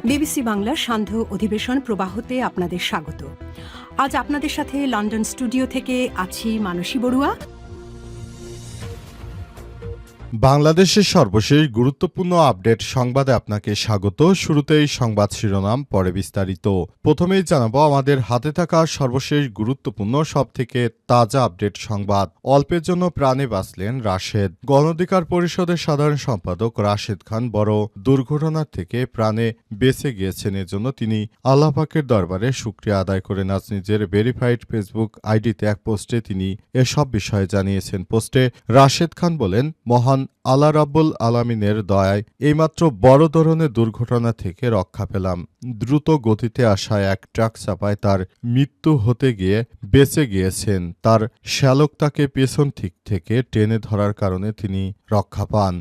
BBC বাংলার সান্ধ্য অধিবেশন প্রবাহতে আপনাদের স্বাগত। আজ আপনাদের সাথে লন্ডন স্টুডিও থেকে আছি মানসী বড়ুয়া। বাংলাদেশের সর্বশেষ গুরুত্বপূর্ণ আপডেট সংবাদে আপনাকে স্বাগত। শুরুতেই সংবাদ শিরোনাম, পরে বিস্তারিত। প্রথমেই জানাবো আমাদের হাতে থাকা সর্বশেষ গুরুত্বপূর্ণ সবথেকে তাজা আপডেট সংবাদ। অল্পের জন্য প্রাণে বাঁচলেন রাশেদ। গণ অধিকার পরিষদের সাধারণ সম্পাদক রাশেদ খান বড় দুর্ঘটনার থেকে প্রাণে বেঁচে গিয়েছেন, এজন্য তিনি আল্লাহ পাকের দরবারে শুকরিয়া আদায় করেন। আজ নিজের ভেরিফাইড ফেসবুক আইডিতে এক পোস্টে তিনি এসব বিষয়ে জানিয়েছেন। পোস্টে রাশেদ খান বলেন, মহান আল্লাহ রাব্বুল আলামিনের দয়ায় এইমাত্র বড় ধরনের দুর্ঘটনা থেকে রক্ষা পেলাম। দ্রুত গতিতে আসা এক ট্রাক চাপায় তার মৃত্যু হতে গিয়ে বেঁচে গিয়েছেন। তার শ্যালক তাকে পেছন দিক থেকে টেনে ধরার কারণে তিনি রক্ষা পান।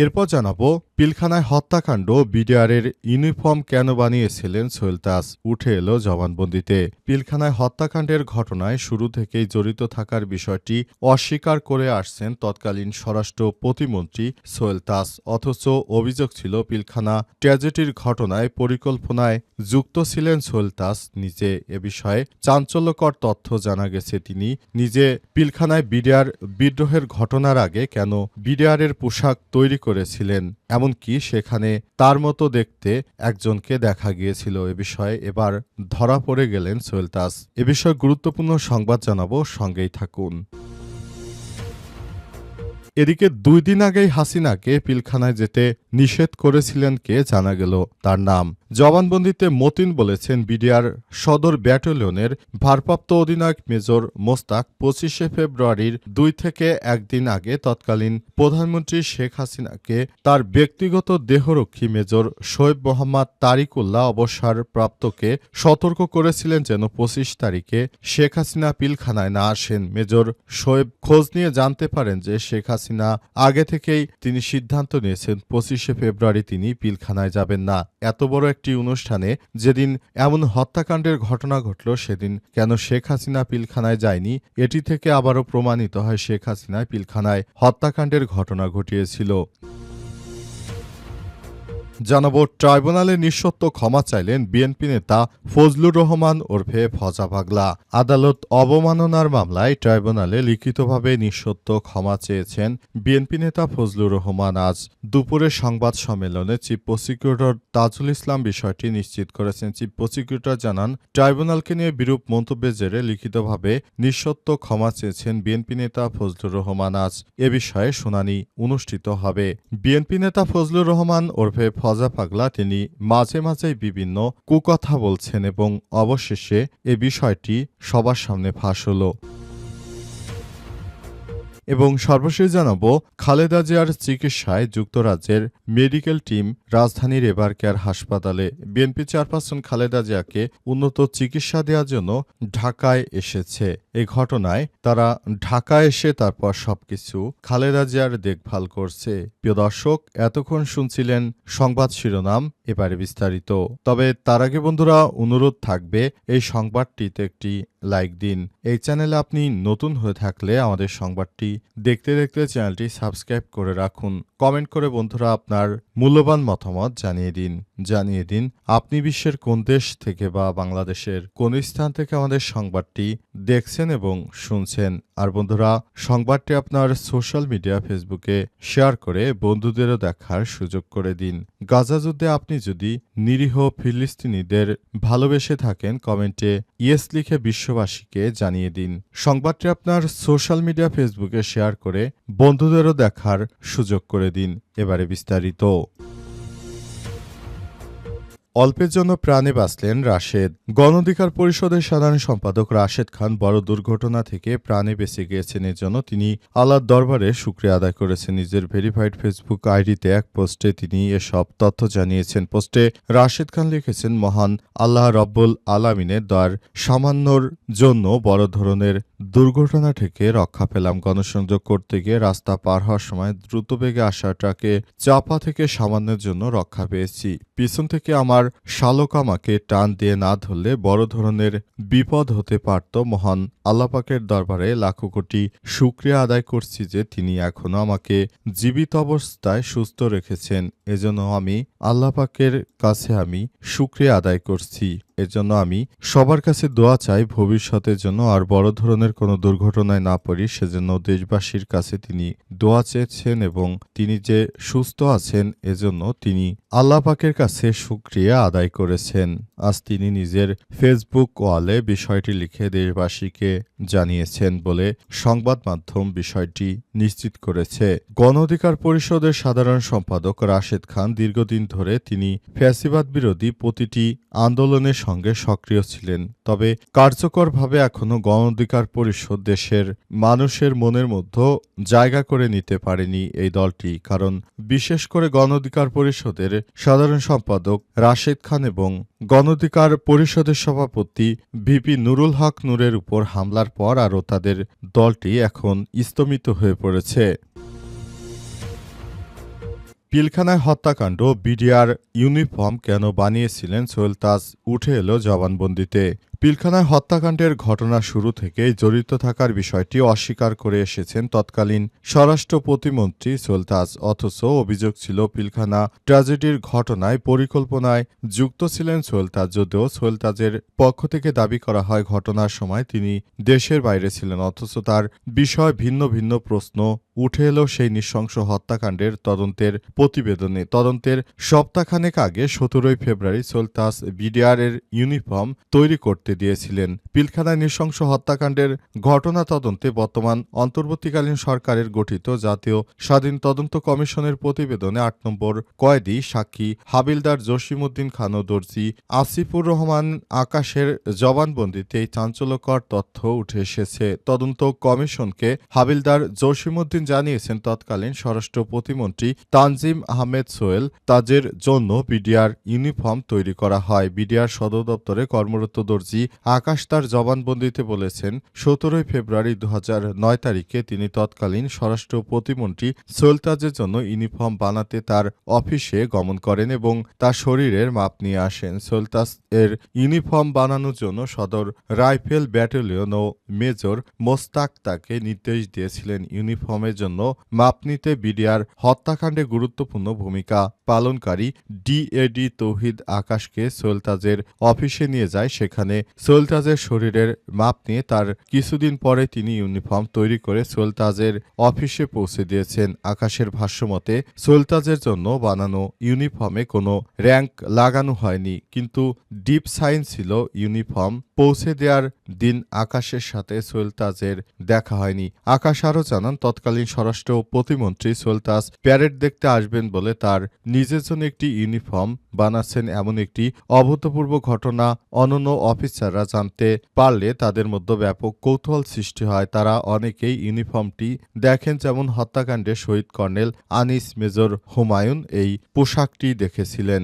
এরপর জানাবো পিলখানায় হত্যাকাণ্ড, বিডিআরের ইউনিফর্ম কেন বানিয়েছিলেন সোহেল তাজ, উঠে এলো জবানবন্দিতে। পিলখানায় হত্যাকাণ্ডের ঘটনায় শুরু থেকেই জড়িত থাকার বিষয়টি অস্বীকার করে আসছেন তৎকালীন স্বরাষ্ট্র প্রতিমন্ত্রী সোহেল তাজ। অথচ অভিযোগ ছিল পিলখানা ট্র্যাজেডির ঘটনায় পরিকল্পনায় যুক্ত ছিলেন সোহেল তাজ নিজে। এ বিষয়ে চাঞ্চল্যকর তথ্য জানা গেছে, তিনি নিজে পিলখানায় বিডিআর বিদ্রোহের ঘটনার আগে কেন বিডিআরের পোশাক তৈরি করেছিলেন, এমনকি সেখানে তার মতো দেখতে একজনকে দেখা গিয়েছিল। এ বিষয়ে এবার ধরা পড়ে গেলেন সোহেল তাজ। এ বিষয়ে গুরুত্বপূর্ণ সংবাদ জানাবো, সঙ্গেই থাকুন। এদিকে 2 দিন আগেই হাসিনাকে পিলখানায় যেতে নিষেধ করেছিলেন কে, জানা গেল তার নাম। জবানবন্দিতে মতিন বলেছেন, বিডিআর সদর ব্যাটালিয়নের ভারপ্রাপ্ত অধিনায়ক মেজর মোস্তাক 25শে ফেব্রুয়ারির 2 থেকে 1 দিন আগে তৎকালীন প্রধানমন্ত্রী শেখ হাসিনাকে তার ব্যক্তিগত দেহরক্ষী মেজর শোয়েব মোহাম্মদ তারিকুল্লাহ অবসরপ্রাপ্তকে সতর্ক করেছিলেন যেন 25 তারিখে শেখ হাসিনা পিলখানায় না আসেন। মেজর শোয়েব খোঁজ নিয়ে জানতে পারেন যে শেখ হাসিনা আগে থেকেই তিনি সিদ্ধান্ত নিয়েছেন 25শে ফেব্রুয়ারি তিনি পিলখানায় যাবেন না। এত বড় একটি অনুষ্ঠানে যেদিন এমন হত্যাকাণ্ডের ঘটনা ঘটল, সেদিন কেন শেখ হাসিনা পিলখানায় যায়নি, এটি থেকে আবারও প্রমাণিত হয় শেখ হাসিনা পিলখানায় হত্যাকাণ্ডের ঘটনা ঘটিয়েছিল। জানাবো ট্রাইব্যুনালে নিঃশর্ত ক্ষমা চাইলেন বিএনপি নেতা ফজলুর রহমান ওরফে ফজা পাগলা। আদালত অবমাননার মামলায় ট্রাইব্যুনালে লিখিতভাবে নিঃশর্ত ক্ষমা চেয়েছেন বিএনপি নেতা ফজলুর রহমান। আজ দুপুরে সংবাদ সম্মেলনে চিফ প্রসিকিউটর তাজুল ইসলাম বিষয়টি নিশ্চিত করেছেন। চিফ প্রসিকিউটর জানান, ট্রাইব্যুনালকে নিয়ে বিরূপ মন্তব্যের জেরে লিখিতভাবে নিঃশর্ত ক্ষমা চেয়েছেন বিএনপি নেতা ফজলুর রহমান। আজ এ বিষয়ে শুনানি অনুষ্ঠিত হবে। বিএনপি নেতা ফজলুর রহমান ওরফে ফজা পাগলা তিনি মাঝে মাঝেই বিভিন্ন কুকথা বলছেন এবং অবশেষে এ বিষয়টি সবার সামনে ফাঁস হল। এবং সর্বশেষ জানাবো খালেদা জিয়ার চিকিৎসায় যুক্তরাজ্যের মেডিকেল টিম রাজধানীর এভার কেয়ার হাসপাতালে। বিএনপি চেয়ারপারসন খালেদা জিয়াকে উন্নত চিকিৎসা দেওয়ার জন্য ঢাকায় এসেছে। এই ঘটনায় তারা ঢাকায় এসে তারপর সবকিছু খালেদা জিয়ার দেখভাল করছে। প্রিয় দর্শক, এতক্ষণ শুনছিলেন সংবাদ শিরোনাম, এবারে বিস্তারিত। তবে তার আগে বন্ধুরা অনুরোধ থাকবে, এই সংবাদটিতে একটি লাইক দিন। এই চ্যানেলে আপনি নতুন হয়ে থাকলে আমাদের সংবাদটি দেখতে দেখতে চ্যানেলটি সাবস্ক্রাইব করে রাখুন। কমেন্ট করে বন্ধুরা আপনার মূল্যবান মতামত জানিয়ে দিন আপনি বিশ্বের কোন দেশ থেকে বা বাংলাদেশের কোন স্থান থেকে আমাদের সংবাদটি দেখছেন এবং শুনছেন। আর বন্ধুরা, সংবাদটি আপনার সোশ্যাল মিডিয়া ফেসবুকে শেয়ার করে বন্ধুদেরও দেখার সুযোগ করে দিন। গাজা যুদ্ধে আপনি যদি নিরীহ ফিলিস্তিনিদের ভালোবেসে থাকেন, কমেন্টে ইয়েস লিখে বিশ্ববাসীকে জানিয়ে দিন। সংবাদটি আপনার সোশ্যাল মিডিয়া ফেসবুকে শেয়ার করে বন্ধুদেরও দেখার সুযোগ করে দিন। এবারে বিস্তারিত। অল্পের জন্য প্রাণে বাঁচলেন রাশেদ। গণ অধিকার পরিষদের সাধারণ সম্পাদক রাশেদ খান বড় দুর্ঘটনা থেকে প্রাণে বেঁচে গিয়েছেন, এর জন্য তিনি আল্লাহর দরবারে শুকরিয়া আদায় করেছেন। নিজের ভেরিফাইড ফেসবুক আইডিতে এক পোস্টে তিনি এসব তথ্য জানিয়েছেন। পোস্টে রাশেদ খান লিখেছেন, মহান আল্লাহ রাব্বুল আলামিনের দয়ার সামান্যর জন্য বড় ধরনের দুর্ঘটনা থেকে রক্ষা পেলাম। গণসংযোগ করতে গিয়ে রাস্তা পার হওয়ার সময় দ্রুতবেগে আসা ট্রাকে চাপা থেকে সামান্যের জন্য রক্ষা পেয়েছি। পিছন থেকে আমার শালক আমাকে টান দিয়ে না ধরলে বড় ধরনের বিপদ হতে পারত। মহান আল্লাহ পাকের দরবারে লাখো কোটি শুকরিয়া আদায় করছি যে তিনি এখনো আমাকে জীবিত অবস্থায় সুস্থ রেখেছেন। এজন্য আমি আল্লাহ পাকের কাছে আমি শুকরিয়া আদায় করছি। এজন্য আমি সবার কাছে দোয়া চাই ভবিষ্যতের জন্য আর বড় ধরনের কোনো দুর্ঘটনায় না পড়ি। সেজন্য দেশবাসীর কাছে তিনি দোয়া চেয়েছেন এবং তিনি যে সুস্থ আছেন এজন্য তিনি আল্লাহ পাকের কাছে শুকরিয়া আদায় করেছেন। আজ তিনি নিজের ফেসবুক ওয়ালে বিষয়টি লিখে দেশবাসীকে জানিয়েছেন বলে সংবাদ মাধ্যম বিষয়টি নিশ্চিত করেছে। গণ অধিকার পরিষদের সাধারণ সম্পাদক রাশেদ খান দীর্ঘদিন ধরে তিনি ফ্যাসিবাদ বিরোধী প্রতিটি আন্দোলনের সঙ্গে সক্রিয় ছিলেন। তবে কার্যকরভাবে এখনো গণ অধিকার পরিষদ দেশের মানুষের মনের মধ্যে জায়গা করে নিতে পারেনি এই দলটি। কারণ বিশেষ করে গণ অধিকার পরিষদের সাধারণ সম্পাদক রাশেদ খান এবং গণ অধিকার পরিষদের সভাপতি ভিপি নুরুল হক নূরের উপর হামলার পর আরও তাদের দলটি এখন স্তমিত হয়ে পড়েছে। পিলখানায় হত্যাকাণ্ড, বিডিআর ইউনিফর্ম কেন বানিয়েছিলেন সোহেল তাজ উঠে এলো জবানবন্দিতে। পিলখানায় হত্যাকাণ্ডের ঘটনা শুরু থেকেই জড়িত থাকার বিষয়টি অস্বীকার করে এসেছেন তৎকালীন স্বরাষ্ট্র প্রতিমন্ত্রী সোহেল তাজ। অথচ অভিযোগ ছিল পিলখানা ট্র্যাজেডির ঘটনায় পরিকল্পনায় যুক্ত ছিলেন সোহেল তাজ। যদিও সোহেল তাজের পক্ষ থেকে দাবি করা হয় ঘটনার সময় তিনি দেশের বাইরে ছিলেন। অথচ তার বিষয় ভিন্ন ভিন্ন প্রশ্ন উঠে এলো সেই নৃশংস হত্যাকাণ্ডের তদন্তের প্রতিবেদনে। তদন্তের সপ্তাহখানেক আগে 17 ফেব্রুয়ারি সোহেল তাজ বিডিআর এর ইউনিফর্ম তৈরি করতে দিয়েছিলেন। পিলখানায় নৃশংস হত্যাকাণ্ডের ঘটনা তদন্তে বর্তমান অন্তর্বর্তীকালীন সরকারের গঠিত জাতীয় স্বাধীন তদন্ত কমিশনের প্রতিবেদনে 8 নম্বর কয়েদি সাক্ষী হাবিলদার জসিমউদ্দিন খান দর্জি আসিফুর রহমান আকাশের জবানবন্দিতে এই চাঞ্চল্যকর তথ্য উঠে এসেছে। তদন্ত কমিশনকে হাবিলদার জসিমউদ্দিন জানিয়েছেন তৎকালীন স্বরাষ্ট্র প্রতিমন্ত্রী তানজিম আহমেদ সোহেল তাজের জন্য বিডিআর ইউনিফর্ম তৈরি করা হয়। বিডিআর সদর দপ্তরে কর্মরত দর্জি আকাশ তার জবানবন্দিতে বলেছেন 17 ফেব্রুয়ারি 2009 তারিখে তিনি তৎকালীন স্বরাষ্ট্র প্রতিমন্ত্রী সোহেল তাজের জন্য ইউনিফর্ম বানাতে তার অফিসে গমন করেন এবং তার শরীরের মাপ নিয়ে আসেন। সোহেল তাজ এর ইউনিফর্ম বানানোর জন্য সদর রাইফেল ব্যাটালিয়ন ও মেজর মোস্তাক তাকে নির্দেশ দিয়েছিলেন। ইউনিফর্মের জন্য মাপ নিতে বিডিআর হত্যাকাণ্ডে গুরুত্বপূর্ণ ভূমিকা পালনকারী ডিএডি তৌহিদ আকাশকে সোহেল তাজের অফিসে নিয়ে যায়। সেখানে সোহেল তাজের শরীরের মাপ নিয়ে তার কিছুদিন পরে তিনি ইউনিফর্ম তৈরি করে সোহেল তাজের অফিসে পৌঁছে দিয়েছেন। আকাশের ভাষ্যমতে সোহেল তাজের জন্য বানানো ইউনিফর্মে কোনো র্যাঙ্ক লাগানো হয়নি, কিন্তু ডিপ সাইন ছিল। ইউনিফর্ম পৌঁছে দেওয়ার দিন আকাশের সাথে সোহেল তাজের দেখা হয়নি। আকাশ আরও জানান তৎকালীন স্বরাষ্ট্র প্রতিমন্ত্রী সোহেল তাজ প্যারেড দেখতে আসবেন বলে তার নিজের জন্য একটি ইউনিফর্ম বানাচ্ছেন এমন একটি অভূতপূর্ব ঘটনা অনন্য অফিসাররা জানতে পারলে তাদের মধ্যে ব্যাপক কৌতূহল সৃষ্টি হয়। তারা অনেকেই ইউনিফর্মটি দেখেন, যেমন হত্যাকাণ্ডে শহীদ কর্নেল আনিস মেজর হুমায়ুন এই পোশাকটি দেখেছিলেন।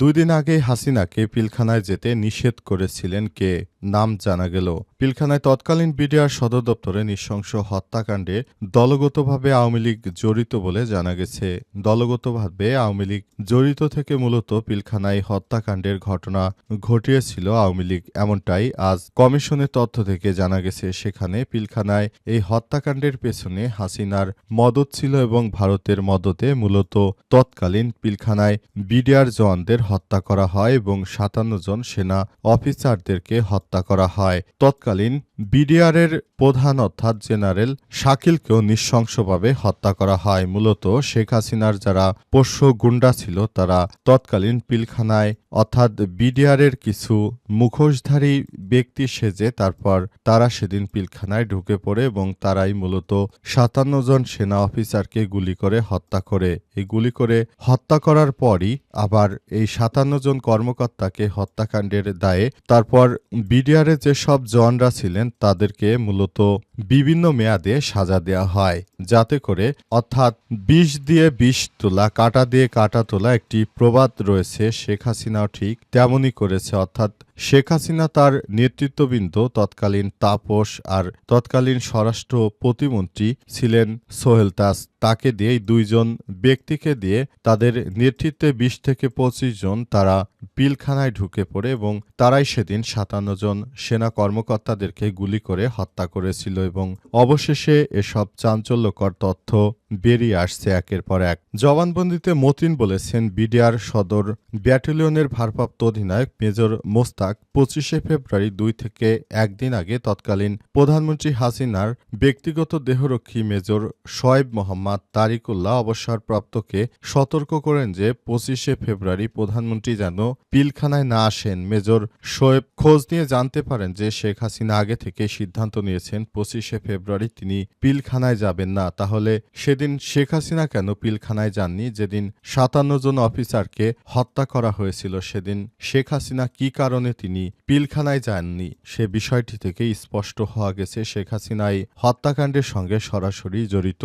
2 দিন আগে হাসিনাকে পিলখানায় যেতে নিষেধ করেছিলেন কে? নাম জানা গেল। পিলখানায় তৎকালীন বিডিআর সদর দপ্তরে নৃশংস হত্যাকাণ্ডে দলগতভাবে আওয়ামী লীগ জড়িত বলে জানা গেছে। দলগতভাবে আওয়ামী লীগ জড়িত থেকে মূলত পিলখানায় হত্যাকাণ্ডের ঘটনা ঘটিয়েছিল আওয়ামী লীগ, এমনটাই আজ কমিশনের তথ্য থেকে জানা গেছে। সেখানে পিলখানায় এই হত্যাকাণ্ডের পেছনে হাসিনার মদত ছিল এবং ভারতের মদতে মূলত তৎকালীন পিলখানায় বিডিআর জওয়ানদের হত্যা করা হয় এবং 57 জন সেনা অফিসারদেরকে হত্যা করা হয়। তৎকালীন বিডিআরের প্রধান অর্থাৎ জেনারেল শাকিলকেও নৃশংসভাবে হত্যা করা হয়। মূলত শেখ হাসিনার যারা পোষ্য গুন্ডা ছিল তারা তৎকালীন পিলখানায় অর্থাৎ বিডিআরের কিছু মুখোশধারী ব্যক্তি সেজে তারপর তারা সেদিন পিলখানায় ঢুকে পড়ে এবং তারাই মূলত 57 জন সেনা অফিসারকে গুলি করে হত্যা করে। এই গুলি করে হত্যা করার পরই আবার এই 57 জন কর্মকর্তাকে হত্যাকাণ্ডের দায়ে তারপর বিডিআরের যেসব জওয়ানরা ছিলেন তাদেরকে মূলত বিভিন্ন মেয়াদে সাজা দেওয়া হয়, যাতে করে অর্থাৎ 20 দিয়ে 20 তোলা, কাঁটা দিয়ে কাঁটা তোলা একটি প্রবাদ রয়েছে। শেখ হাসিনাও ঠিক তেমনই করেছে, অর্থাৎ শেখ হাসিনা তার নেতৃত্ববৃন্দ তৎকালীন তাপস আর তৎকালীন স্বরাষ্ট্র প্রতিমন্ত্রী ছিলেন সোহেল তাজ, তাকে দিয়ে দুইজন ব্যক্তিকে দিয়ে তাদের নেতৃত্বে ২০ থেকে ২৫ জন তারা পিলখানায় ঢুকে পড়ে এবং তারাই সেদিন ৫৭ জন সেনা কর্মকর্তাদেরকে গুলি করে হত্যা করেছিল এবং অবশেষে এসব চাঞ্চল্যকর তথ্য বেরিয়ে আসছে একের পর এক। জবানবন্দিতে মতিন বলেছেন, বিডিআর সদর ব্যাটালিয়নের ভারপ্রাপ্ত অধিনায়ক মেজর মোস্তাক ২৫শে ফেব্রুয়ারি ২ থেকে একদিন আগে তৎকালীন প্রধানমন্ত্রী হাসিনার ব্যক্তিগত দেহরক্ষী মেজর শোয়েব মোহাম্মদ তারিকুল্লাহ অবসরপ্রাপ্তকে সতর্ক করেন যে ২৫শে ফেব্রুয়ারি প্রধানমন্ত্রী যেন পিলখানায় না আসেন। মেজর শোয়েব খোঁজ নিয়ে জানতে পারেন যে শেখ হাসিনা আগে থেকে সিদ্ধান্ত নিয়েছেন ২৫শে ফেব্রুয়ারি তিনি পিলখানায় যাবেন না। তাহলে সেদিন শেখ হাসিনা কেন পিলখানায় যাননি? যেদিন ৫৭ জন অফিসারকে হত্যা করা হয়েছিল সেদিন শেখ হাসিনা কি কারণে তিনি পিলখানায় যাননি? সে বিষয়টি থেকে স্পষ্ট হওয়া গেছে শেখ হাসিনা এই হত্যাকাণ্ডের সঙ্গে সরাসরি জড়িত।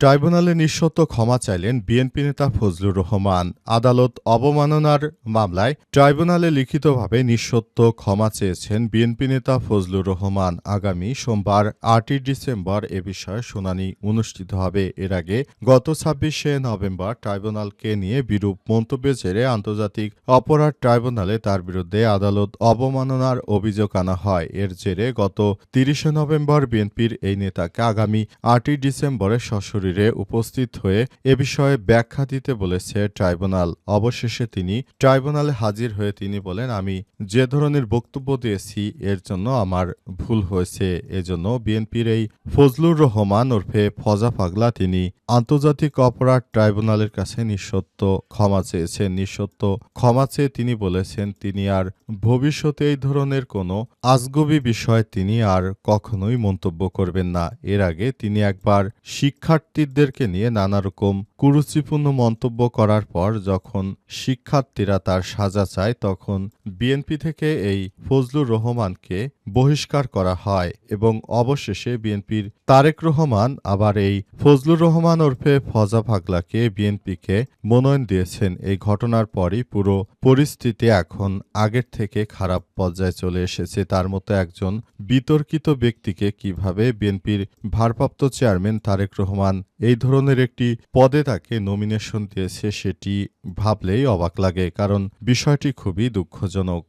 ট্রাইব্যুনালে নিঃশর্ত ক্ষমা চাইলেন বিএনপি নেতা ফজলুর রহমান। আদালত অবমাননার মামলায় ট্রাইব্যুনালে লিখিতভাবে নিঃশর্ত ক্ষমা চেয়েছেন বিএনপি নেতা ফজলুর রহমান। আগামী সোমবার ৮ই ডিসেম্বর এ বিষয়ে শুনানি অনুষ্ঠিত হবে। এর আগে গত ২৬শে নভেম্বর ট্রাইব্যুনালকে নিয়ে বিরূপ মন্তব্যের জেরে আন্তর্জাতিক অপরাধ ট্রাইব্যুনালে তার বিরুদ্ধে আদালত অবমাননার অভিযোগ আনা হয়। এর জেরে গত ৩০শে নভেম্বর বিএনপির এই নেতাকে আগামী ৮ই ডিসেম্বরে সশরীরে উপস্থিত হয়ে এ বিষয়ে ব্যাখ্যা দিতে বলেছে ট্রাইব্যুনাল। অবশেষে তিনি ট্রাইব্যুনালে হাজির হয়ে তিনি বলেন, আমি যে ধরনের বক্তব্য দিয়েছি এর জন্য আমার ভুল হয়েছে। এজন্য বিএনপির এই ফজলুর রহমান ওরফে ফজা পাগলা তিনি আন্তর্জাতিক অপরাধ ট্রাইব্যুনালের কাছে নিঃশর্ত ক্ষমা চেয়েছেন। নিঃশর্ত ক্ষমা চেয়ে তিনি বলেছেন তিনি আর ভবিষ্যতে এই ধরনের কোনো আজগুবি বিষয়ে তিনি আর কখনোই মন্তব্য করবেন না। এর আগে তিনি একবার শিক্ষার্থীদেরকে নিয়ে নানা রকম কুরুচিপূর্ণ মন্তব্য করার পর যখন শিক্ষার্থীরা তার সাজা চায় তখন বিএনপি থেকে এই ফজলুর রহমানকে বহিষ্কার করা হয় এবং অবশেষে বিএনপির তারেক রহমান আবার এই ফজলুর রহমান ওরফে ফজা পাগলাকে বিএনপিকে মনোনয়ন দিয়েছেন। এই ঘটনার পরই পুরো পরিস্থিতি এখন আগের থেকে খারাপ পর্যায়ে চলে এসেছে। তার মতো একজন বিতর্কিত ব্যক্তিকে কিভাবে বিএনপির ভারপ্রাপ্ত চেয়ারম্যান তারেক রহমান এই ধরনের একটি পদে তাকে নমিনেশন দিয়েছে সেটি ভাবলেই অবাক লাগে, কারণ বিষয়টি খুবই দুঃখজনক।